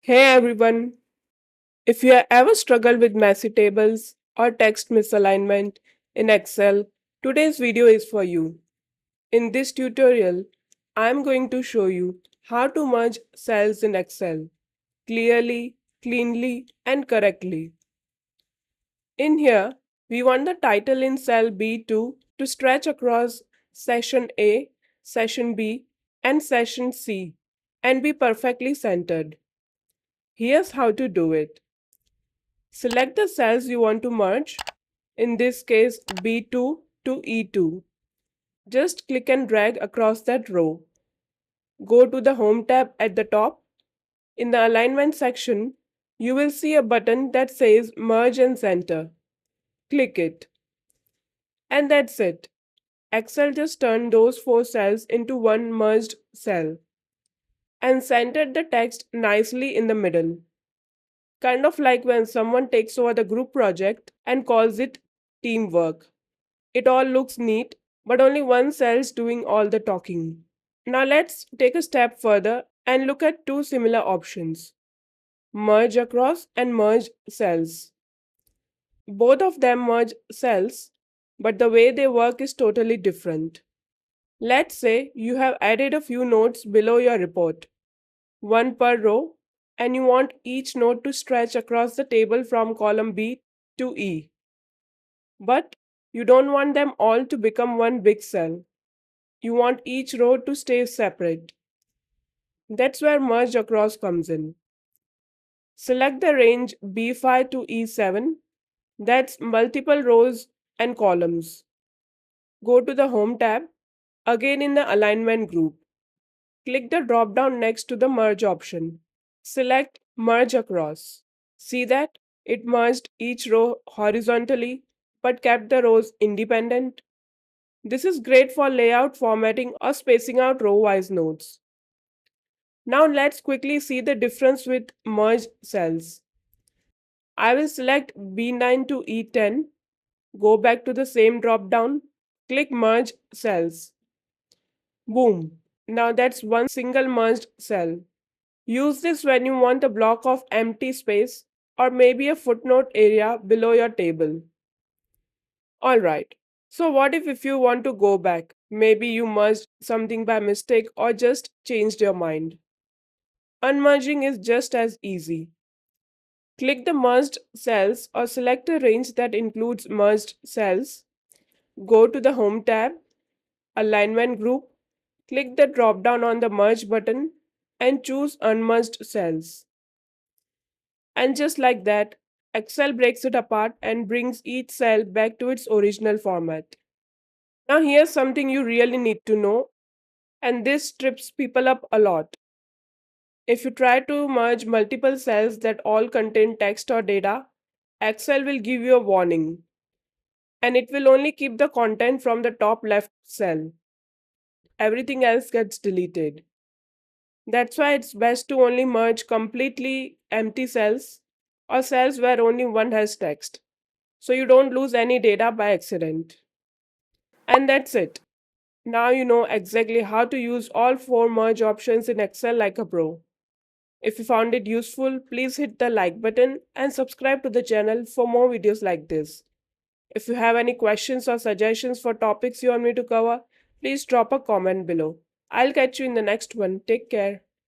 Hey everyone! If you have ever struggled with messy tables or text misalignment in Excel, today's video is for you. In this tutorial, I am going to show you how to merge cells in Excel clearly, cleanly, and correctly. In here, we want the title in cell B2 to stretch across session A, session B, and session C and be perfectly centered. Here's how to do it. Select the cells you want to merge, in this case B2 to E2. Just click and drag across that row. Go to the Home tab at the top. In the Alignment section, you will see a button that says Merge and Center. Click it. And that's it. Excel just turned those four cells into one merged cell and centered the text nicely in the middle. Kind of like when someone takes over the group project and calls it teamwork. It all looks neat, but only one cell's doing all the talking. Now let's take a step further and look at two similar options: merge across and merge cells. Both of them merge cells, but the way they work is totally different. Let's say you have added a few notes below your report, one per row, and you want each note to stretch across the table from column B to E. But you don't want them all to become one big cell. You want each row to stay separate. That's where merge across comes in. Select the range B5 to E7, that's multiple rows and columns. Go to the Home tab, again in the Alignment group. Click the drop down next to the Merge option. Select Merge Across. See that? It merged each row horizontally but kept the rows independent. This is great for layout formatting or spacing out row-wise notes. Now let's quickly see the difference with merged cells. I will select B9 to E10, go back to the same drop down, click Merge Cells. Boom! Now that's one single merged cell. Use this when you want a block of empty space or maybe a footnote area below your table. Alright, so what if you want to go back? Maybe you merged something by mistake or just changed your mind. Unmerging is just as easy. Click the merged cells or select a range that includes merged cells. Go to the Home tab, Alignment group, click the drop down on the Merge button and choose Unmerged cells. And just like that, Excel breaks it apart and brings each cell back to its original format. Now here's something you really need to know, and this trips people up a lot. If you try to merge multiple cells that all contain text or data, Excel will give you a warning, and it will only keep the content from the top left cell. Everything else gets deleted. That's why it's best to only merge completely empty cells or cells where only one has text, so you don't lose any data by accident. And that's it. Now you know exactly how to use all four merge options in Excel like a pro. If you found it useful, please hit the like button and subscribe to the channel for more videos like this. If you have any questions or suggestions for topics you want me to cover, please drop a comment below. I'll catch you in the next one. Take care.